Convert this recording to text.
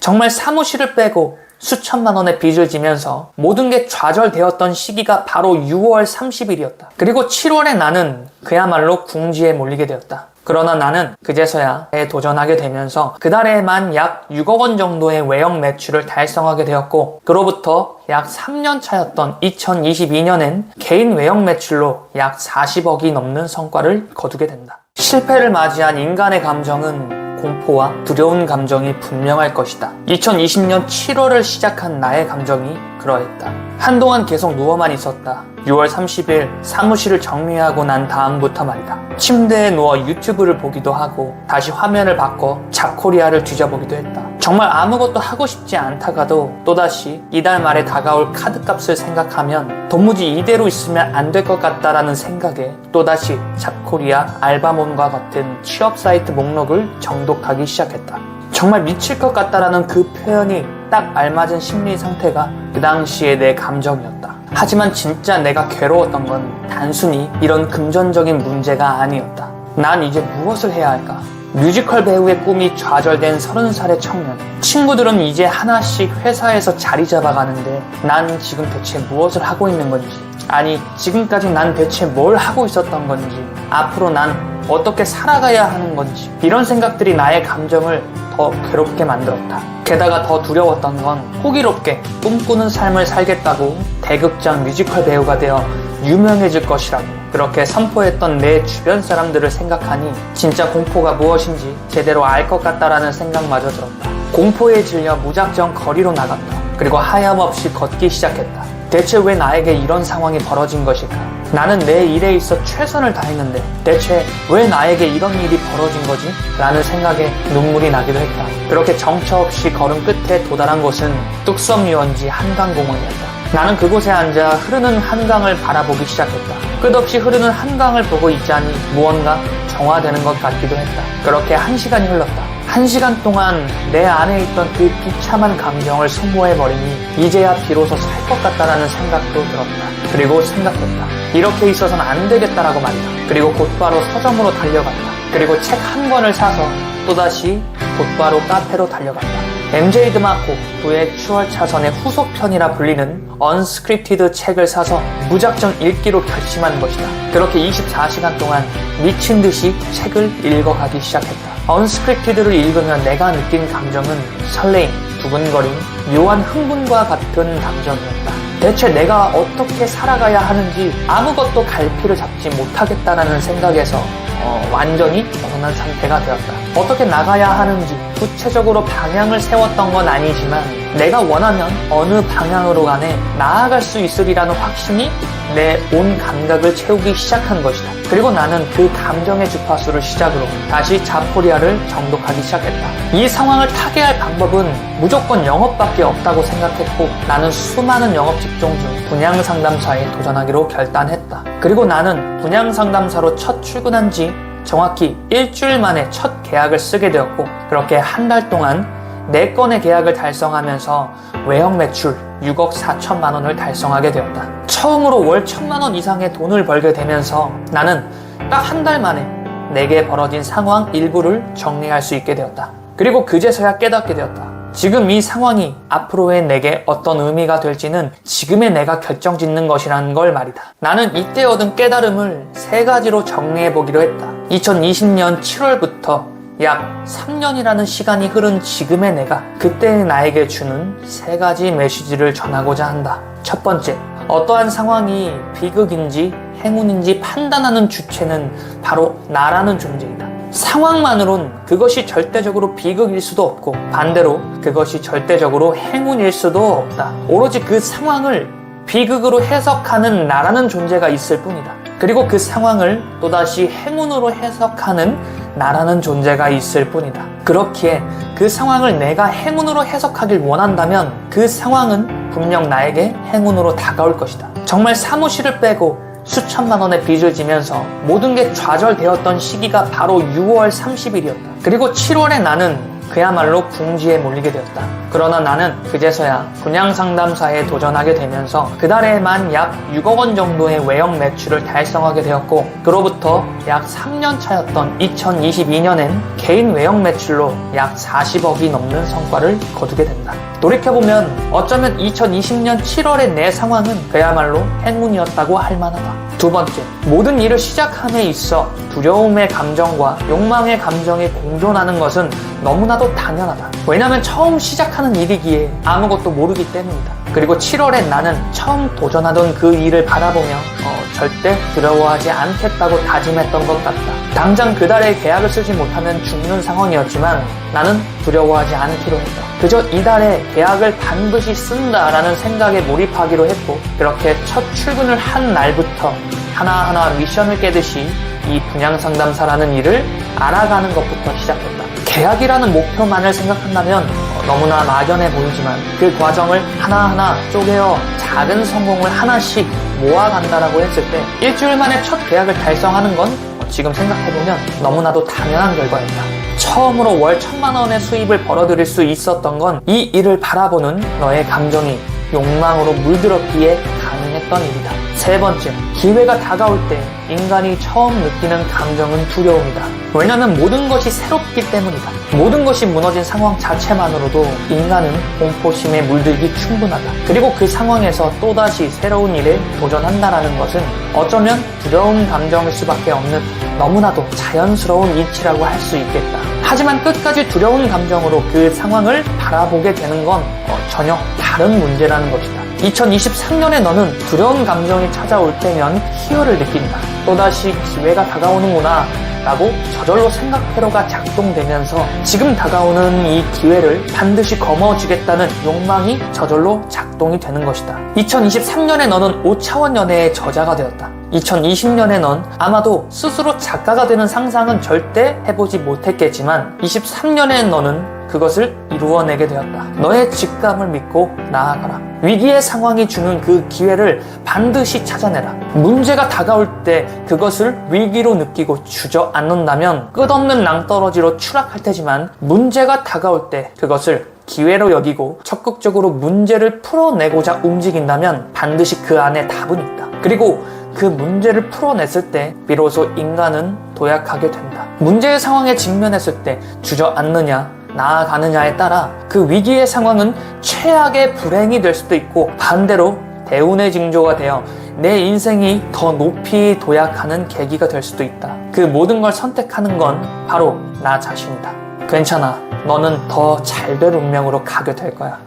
정말 사무실을 빼고 수천만 원의 빚을 지면서 모든 게 좌절되었던 시기가 바로 6월 30일이었다. 그리고 7월에 나는 그야말로 궁지에 몰리게 되었다. 그러나 나는 그제서야 도전하게 되면서 그달에만 약 6억 원 정도의 외형 매출을 달성하게 되었고, 그로부터 약 3년 차였던 2022년엔 개인 외형 매출로 약 40억이 넘는 성과를 거두게 된다. 실패를 맞이한 인간의 감정은 공포와 두려운 감정이 분명할 것이다. 2020년 7월을 시작한 나의 감정이 그러했다. 한동안 계속 누워만 있었다. 6월 30일 사무실을 정리하고 난 다음부터 말이다. 침대에 누워 유튜브를 보기도 하고 다시 화면을 바꿔 잡코리아를 뒤져보기도 했다. 정말 아무것도 하고 싶지 않다가도 또다시 이달 말에 다가올 카드값을 생각하면 도무지 이대로 있으면 안 될 것 같다라는 생각에 또다시 잡코리아, 알바몬과 같은 취업 사이트 목록을 정독하기 시작했다. 정말 미칠 것 같다라는 그 표현이 딱 알맞은 심리 상태가 그 당시의 내 감정이었다. 하지만 진짜 내가 괴로웠던 건 단순히 이런 금전적인 문제가 아니었다. 난 이제 무엇을 해야 할까? 뮤지컬 배우의 꿈이 좌절된 30살의 청년. 친구들은 이제 하나씩 회사에서 자리 잡아가는데 난 지금 대체 무엇을 하고 있는 건지, 아니 지금까지 난 대체 뭘 하고 있었던 건지, 앞으로 난 어떻게 살아가야 하는 건지, 이런 생각들이 나의 감정을 더 괴롭게 만들었다. 게다가 더 두려웠던 건 호기롭게 꿈꾸는 삶을 살겠다고 대극장 뮤지컬 배우가 되어 유명해질 것이라고 그렇게 선포했던 내 주변 사람들을 생각하니 진짜 공포가 무엇인지 제대로 알 것 같다라는 생각마저 들었다. 공포에 질려 무작정 거리로 나갔다. 그리고 하염없이 걷기 시작했다. 대체 왜 나에게 이런 상황이 벌어진 것일까? 나는 내 일에 있어 최선을 다했는데 대체 왜 나에게 이런 일이 벌어진 거지? 라는 생각에 눈물이 나기도 했다. 그렇게 정처 없이 걸은 끝에 도달한 곳은 뚝섬 유원지 한강공원이었다. 나는 그곳에 앉아 흐르는 한강을 바라보기 시작했다. 끝없이 흐르는 한강을 보고 있자니 무언가 정화되는 것 같기도 했다. 그렇게 1시간이 흘렀다. 1시간 동안 내 안에 있던 그 비참한 감정을 소모해버리니 이제야 비로소 살 것 같다라는 생각도 들었다. 그리고 생각했다. 이렇게 있어서는 안 되겠다라고 말이다. 그리고 곧바로 서점으로 달려갔다. 그리고 책 한 권을 사서 또다시 곧바로 카페로 달려갔다. MJ 드마코 그의 추월차선의 후속편이라 불리는 언스크립티드 책을 사서 무작정 읽기로 결심한 것이다. 그렇게 24시간 동안 미친 듯이 책을 읽어가기 시작했다. 언스크립티드를 읽으면 내가 느낀 감정은 설레임, 두근거림, 묘한 흥분과 같은 감정이었다. 대체 내가 어떻게 살아가야 하는지 아무것도 갈피를 잡지 못하겠다라는 생각에서 완전히 벗어난 상태가 되었다. 어떻게 나가야 하는지 구체적으로 방향을 세웠던 건 아니지만 내가 원하면 어느 방향으로 간에 나아갈 수 있으리라는 확신이 내 온 감각을 채우기 시작한 것이다. 그리고 나는 그 감정의 주파수를 시작으로 다시 잡코리아를 정독하기 시작했다. 이 상황을 타개할 방법은 무조건 영업밖에 없다고 생각했고 나는 수많은 영업 직종 중 분양상담사에 도전하기로 결단했다. 그리고 나는 분양상담사로 첫 출근한 지 정확히 일주일 만에 첫 계약을 쓰게 되었고 그렇게 한 달 동안 4건의 계약을 달성하면서 외형 매출 6억 4천만 원을 달성하게 되었다. 처음으로 월 1,000만 원 이상의 돈을 벌게 되면서 나는 딱 한 달 만에 내게 벌어진 상황 일부를 정리할 수 있게 되었다. 그리고 그제서야 깨닫게 되었다. 지금 이 상황이 앞으로의 내게 어떤 의미가 될지는 지금의 내가 결정짓는 것이라는 걸 말이다. 나는 이때 얻은 깨달음을 3가지로 정리해보기로 했다. 2020년 7월부터 약 3년이라는 시간이 흐른 지금의 내가 그때의 나에게 주는 3가지 메시지를 전하고자 한다. 첫 번째, 어떠한 상황이 비극인지 행운인지 판단하는 주체는 바로 나라는 존재이다. 상황만으론 그것이 절대적으로 비극일 수도 없고 반대로 그것이 절대적으로 행운일 수도 없다. 오로지 그 상황을 비극으로 해석하는 나라는 존재가 있을 뿐이다. 그리고 그 상황을 또다시 행운으로 해석하는 나라는 존재가 있을 뿐이다. 그렇기에 그 상황을 내가 행운으로 해석하길 원한다면 그 상황은 분명 나에게 행운으로 다가올 것이다. 정말 사무실을 빼고 수천만 원의 빚을 지면서 모든 게 좌절되었던 시기가 바로 6월 30일이었다. 그리고 7월에 나는 그야말로 궁지에 몰리게 되었다. 그러나 나는 그제서야 분양상담사에 도전하게 되면서 그달에만 약 6억 원 정도의 외형 매출을 달성하게 되었고, 그로부터 약 3년 차였던 2022년엔 개인 외형 매출로 약 40억이 넘는 성과를 거두게 된다. 돌이켜보면 어쩌면 2020년 7월의 내 상황은 그야말로 행운이었다고 할 만하다. 두 번째, 모든 일을 시작함에 있어 두려움의 감정과 욕망의 감정이 공존하는 것은 너무나도 당연하다. 왜냐하면 처음 시작하는 일이기에 아무것도 모르기 때문이다. 그리고 7월에 나는 처음 도전하던 그 일을 바라보며 절대 두려워하지 않겠다고 다짐했던 것 같다. 당장 그달에 계약을 쓰지 못하면 죽는 상황이었지만 나는 두려워하지 않기로 했다. 그저 이달에 계약을 반드시 쓴다라는 생각에 몰입하기로 했고, 그렇게 첫 출근을 한 날부터 하나하나 미션을 깨듯이 이 분양상담사라는 일을 알아가는 것부터 시작했다. 계약이라는 목표만을 생각한다면 너무나 막연해 보이지만 그 과정을 하나하나 쪼개어 작은 성공을 하나씩 모아간다라고 했을 때 일주일 만에 첫 계약을 달성하는 건 지금 생각해보면 너무나도 당연한 결과였다. 처음으로 월 1,000만 원의 수입을 벌어들일 수 있었던 건 이 일을 바라보는 너의 감정이 욕망으로 물들었기에 가능했던 일이다. 세 번째, 기회가 다가올 때 인간이 처음 느끼는 감정은 두려움이다. 왜냐하면 모든 것이 새롭기 때문이다. 모든 것이 무너진 상황 자체만으로도 인간은 공포심에 물들기 충분하다. 그리고 그 상황에서 또다시 새로운 일에 도전한다는 것은 어쩌면 두려운 감정일 수밖에 없는 너무나도 자연스러운 이치라고 할 수 있겠다. 하지만 끝까지 두려운 감정으로 그 상황을 바라보게 되는 건 전혀 다른 문제라는 것이다. 2023년에 너는 두려운 감정이 찾아올 때면 희열을 느낀다. 또다시 기회가 다가오는구나 라고 저절로 생각회로가 작동되면서 지금 다가오는 이 기회를 반드시 거머쥐겠다는 욕망이 저절로 작동이 되는 것이다. 2023년에 너는 5차원 연애의 저자가 되었다. 2020년에 넌 아마도 스스로 작가가 되는 상상은 절대 해보지 못했겠지만 23년에 너는 그것을 이루어내게 되었다. 너의 직감을 믿고 나아가라. 위기의 상황이 주는 그 기회를 반드시 찾아내라. 문제가 다가올 때 그것을 위기로 느끼고 주저앉는다면 끝없는 낭떠러지로 추락할 테지만, 문제가 다가올 때 그것을 기회로 여기고 적극적으로 문제를 풀어내고자 움직인다면 반드시 그 안에 답은 있다. 그리고 그 문제를 풀어냈을 때 비로소 인간은 도약하게 된다. 문제의 상황에 직면했을 때 주저앉느냐 나아가느냐에 따라 그 위기의 상황은 최악의 불행이 될 수도 있고, 반대로 대운의 징조가 되어 내 인생이 더 높이 도약하는 계기가 될 수도 있다. 그 모든 걸 선택하는 건 바로 나 자신이다. 괜찮아. 너는 더 잘 될 운명으로 가게 될 거야.